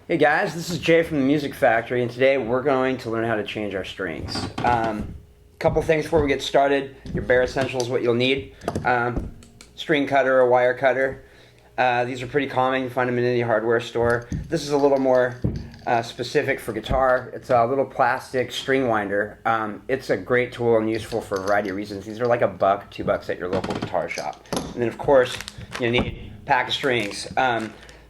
Hey guys, this is Jay from the Music Factory, and today we're going to learn how to change our strings. Couple things before we get started. Your bare essentials, what you'll need. String cutter or wire cutter. These are pretty common. You can find them in any hardware store. This is a little more specific for guitar. It's a little plastic string winder. It's a great tool and useful for a variety of reasons. These are like $1, $2 at your local guitar shop. And then of course, you need a pack of strings.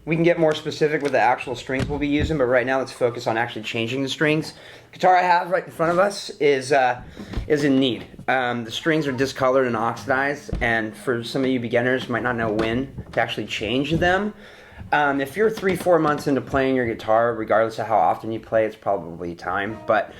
We can get more specific with the actual strings we'll be using, but right now let's focus on actually changing the strings. The guitar I have right in front of us is in need. The strings are discolored and oxidized, and for some of you beginners, you might not know when to actually change them. If you're 3-4 months into playing your guitar, regardless of how often you play, it's probably time. But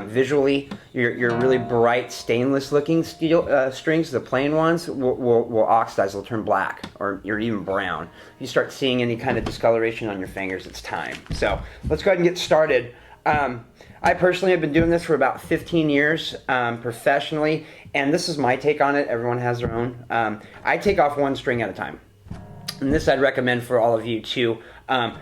visually, your really bright stainless looking steel strings, the plain ones, will oxidize, they'll turn black or even brown. If you start seeing any kind of discoloration on your fingers, it's time. So let's go ahead and get started. I personally have been doing this for about 15 years professionally, and this is my take on it. Everyone has their own. I take off one string at a time. And this I'd recommend for all of you too,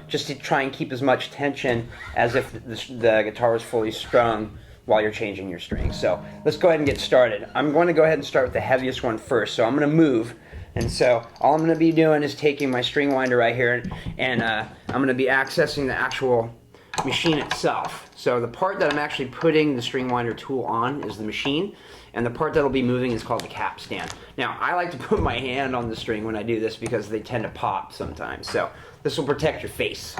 just to try and keep as much tension as if the guitar was fully strung while you're changing your strings. So let's go ahead and get started. I'm going to go ahead and start with the heaviest one first. So I'm going to move, and so all I'm going to be doing is taking my string winder right here, and I'm going to be accessing the actual machine itself. So the part that I'm actually putting the string winder tool on is the machine, and the part that'll be moving is called the cap stand. Now, I like to put my hand on the string when I do this because they tend to pop sometimes. So this will protect your face.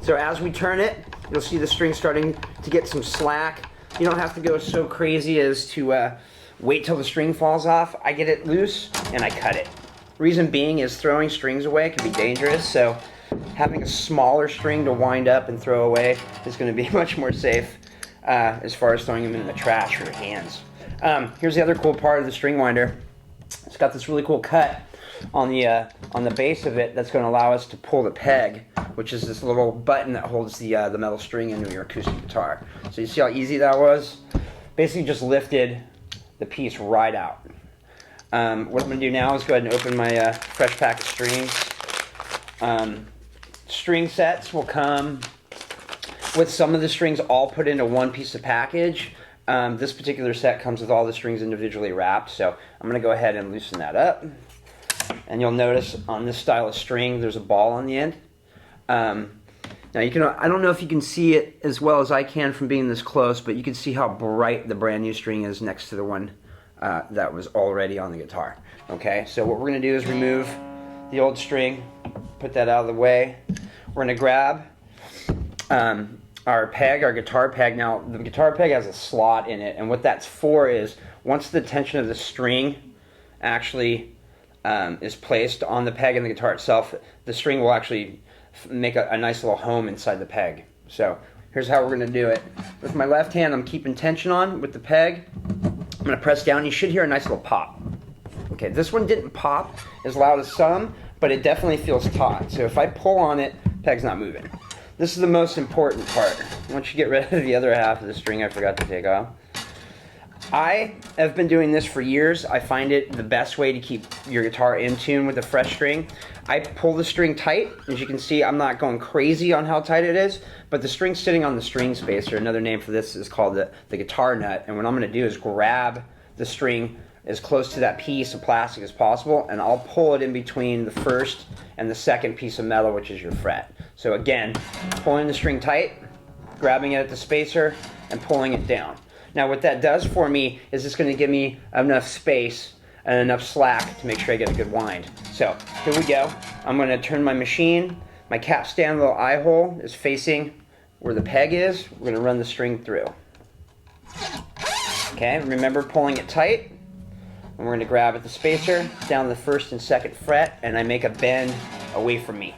So as we turn it, you'll see the string starting to get some slack. You don't have to go so crazy as to wait till the string falls off. I get it loose and I cut it. Reason being is throwing strings away can be dangerous, so having a smaller string to wind up and throw away is going to be much more safe as far as throwing them in the trash for your hands. Here's the other cool part of the string winder. It's got this really cool cut on the base of it that's going to allow us to pull the peg, which is this little button that holds the metal string into your acoustic guitar. So you see how easy that was? Basically just lifted the piece right out. What I'm going to do now is go ahead and open my fresh pack of strings. String sets will come with some of the strings all put into one piece of package. This particular set comes with all the strings individually wrapped, so I'm going to go ahead and loosen that up. And you'll notice on this style of string there's a ball on the end. Now I don't know if you can see it as well as I can from being this close, but you can see how bright the brand new string is next to the one that was already on the guitar. Okay, so what we're going to do is remove the old string, put that out of the way. We're going to grab our peg, our guitar peg. Now the guitar peg has a slot in it, and what that's for is once the tension of the string actually is placed on the peg in the guitar itself, the string will actually make a nice little home inside the peg. So here's how we're going to do it. With my left hand I'm keeping tension on with the peg. I'm going to press down. You should hear a nice little pop. Okay, this one didn't pop as loud as some, but it definitely feels taut. So if I pull on it, peg's not moving. This is the most important part. Once you get rid of the other half of the string I forgot to take off. I have been doing this for years. I find it the best way to keep your guitar in tune with a fresh string. I pull the string tight. As you can see, I'm not going crazy on how tight it is, but the string's sitting on the string spacer. Another name for this is called the guitar nut. And what I'm going to do is grab the string as close to that piece of plastic as possible, and I'll pull it in between the first and the second piece of metal, which is your fret. So again, pulling the string tight, grabbing it at the spacer, and pulling it down. Now what that does for me is it's going to give me enough space and enough slack to make sure I get a good wind. So here we go. I'm going to turn my machine. My cap stand little eye hole is facing where the peg is. We're going to run the string through. Okay, remember pulling it tight. And we're going to grab at the spacer down the first and second fret, and I make a bend away from me.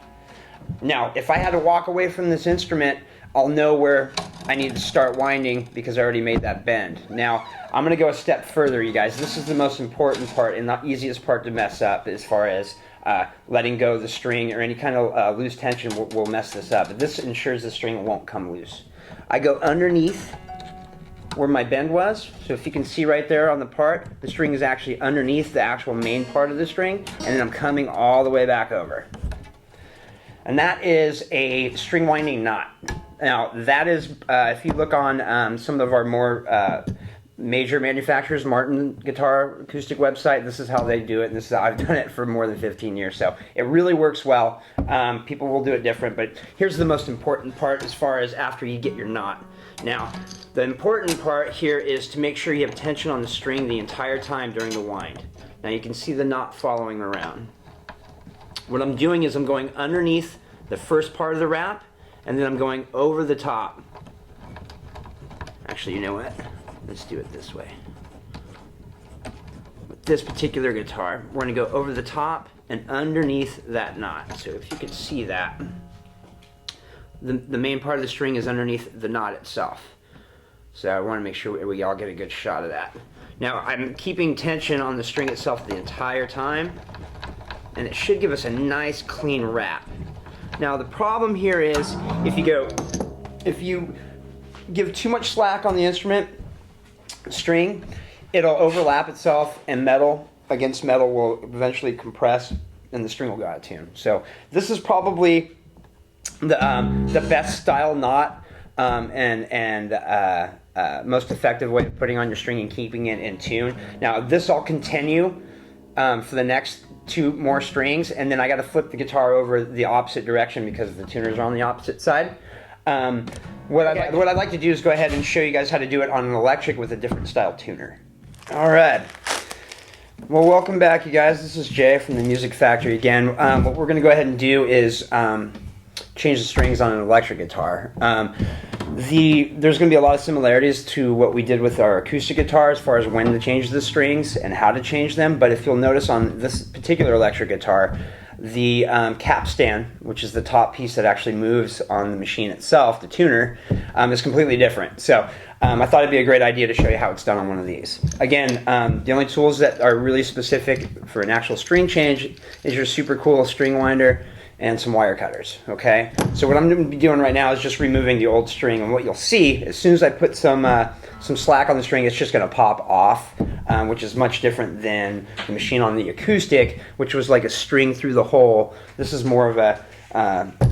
Now, if I had to walk away from this instrument, I'll know where I need to start winding because I already made that bend. Now, I'm going to go a step further, you guys. This is the most important part and the easiest part to mess up as far as letting go of the string or any kind of loose tension will mess this up. But this ensures the string won't come loose. I go underneath where my bend was. So if you can see right there on the part, the string is actually underneath the actual main part of the string, and then I'm coming all the way back over. and that is a string winding knot. Now that is, if you look on some of our more major manufacturers, Martin Guitar Acoustic website, this is how they do it, and this is how I've done it for more than 15 years, so it really works well. People will do it different, but here's the most important part as far as after you get your knot. Now, the important part here is to make sure you have tension on the string the entire time during the wind. Now you can see the knot following around. What I'm doing is I'm going underneath the first part of the wrap, and then I'm going over the top. Actually, you know what? Let's do it this way. With this particular guitar, we're going to go over the top and underneath that knot. So if you can see that, the main part of the string is underneath the knot itself. So I want to make sure we all get a good shot of that. Now I'm keeping tension on the string itself the entire time, and it should give us a nice clean wrap. Now the problem here is if you give too much slack on the instrument string, it'll overlap itself, and metal against metal will eventually compress and the string will go out of tune. So this is probably the best style knot and most effective way of putting on your string and keeping it in tune. Now this I'll continue for the next 2 more strings, and then I got to flip the guitar over the opposite direction because the tuners are on the opposite side. What I'd like to do is go ahead and show you guys how to do it on an electric with a different style tuner. Alright, well, welcome back, you guys. This is Jay from the Music Factory again. What we're going to go ahead and do is change the strings on an electric guitar. There's going to be a lot of similarities to what we did with our acoustic guitar as far as when to change the strings and how to change them, but if you'll notice on this particular electric guitar, the capstan, which is the top piece that actually moves on the machine itself, the tuner, is completely different. So I thought it'd be a great idea to show you how it's done on one of these. Again, the only tools that are really specific for an actual string change is your super cool string winder and some wire cutters, okay? So what I'm going to be doing right now is just removing the old string, and what you'll see, as soon as I put some slack on the string, it's just going to pop off, which is much different than the machine on the acoustic, which was like a string through the hole. This is more of a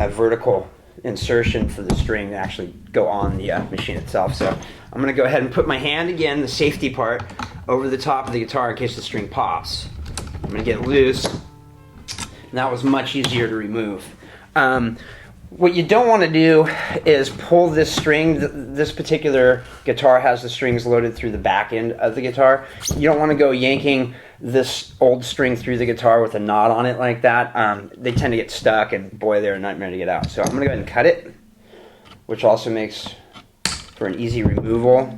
vertical insertion for the string to actually go on the machine itself. So I'm going to go ahead and put my hand, again, the safety part, over the top of the guitar in case the string pops. I'm going to get it loose. And that was much easier to remove. What you don't want to do is pull this string. This particular guitar has the strings loaded through the back end of the guitar. You don't want to go yanking this old string through the guitar with a knot on it like that. They tend to get stuck, and boy, they're a nightmare to get out. So I'm going to go ahead and cut it, which also makes for an easy removal.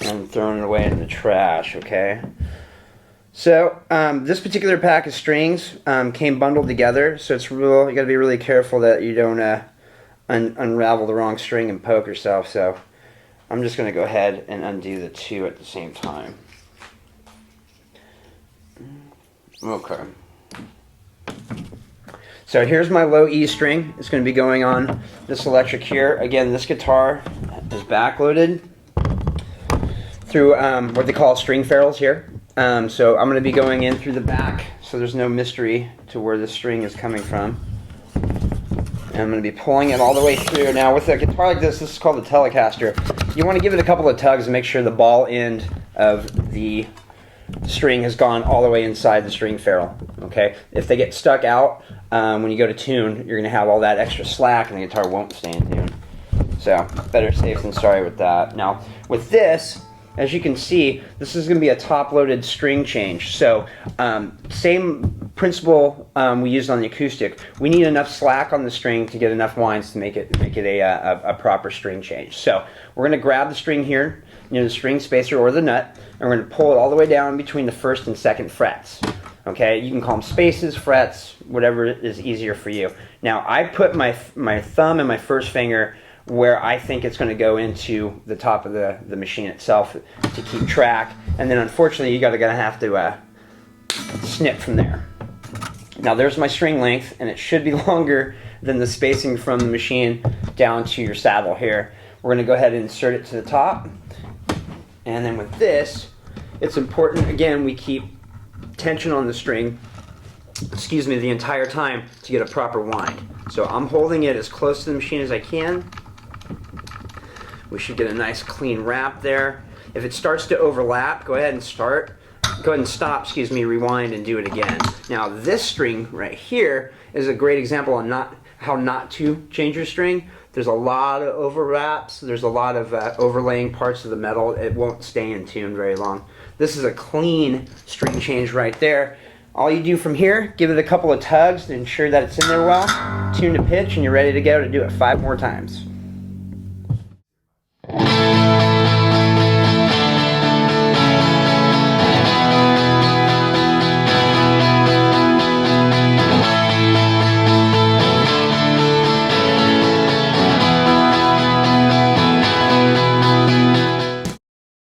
And I'm throwing it away in the trash, okay? So this particular pack of strings came bundled together, so it's real. You got to be really careful that you don't unravel the wrong string and poke yourself. So I'm just going to go ahead and undo the 2 at the same time. Okay. So here's my low E string. It's going to be going on this electric here. Again, this guitar is backloaded through what they call string ferrules here. So I'm going to be going in through the back, so there's no mystery to where the string is coming from. And I'm going to be pulling it all the way through. Now with a guitar like this is called the Telecaster. You want to give it a couple of tugs and make sure the ball end of the string has gone all the way inside the string ferrule. Okay? If they get stuck out when you go to tune, you're going to have all that extra slack and the guitar won't stay in tune. So better safe than sorry with that. Now with this, as you can see, this is going to be a top-loaded string change. So same principle we used on the acoustic. We need enough slack on the string to get enough winds to make it a proper string change. So we're going to grab the string here near the string spacer or the nut, and we're going to pull it all the way down between the 1st and 2nd frets. Okay, you can call them spaces, frets, whatever is easier for you. Now I put my thumb and my first finger where I think it's going to go into the top of the machine itself to keep track, and then unfortunately you're going to have to snip from there. Now there's my string length, and it should be longer than the spacing from the machine down to your saddle here. We're going to go ahead and insert it to the top, and then with this, it's important, again, we keep tension on the string, the entire time to get a proper wind. So I'm holding it as close to the machine as I can. We should get a nice clean wrap there. If it starts to overlap, go ahead and stop, rewind and do it again. Now this string right here is a great example on how not to change your string. There's a lot of overlaps, there's a lot of overlaying parts of the metal. It won't stay in tune very long. This is a clean string change right there. All you do from here, give it a couple of tugs to ensure that it's in there well, tune to pitch, and you're ready to go to do it 5 more times.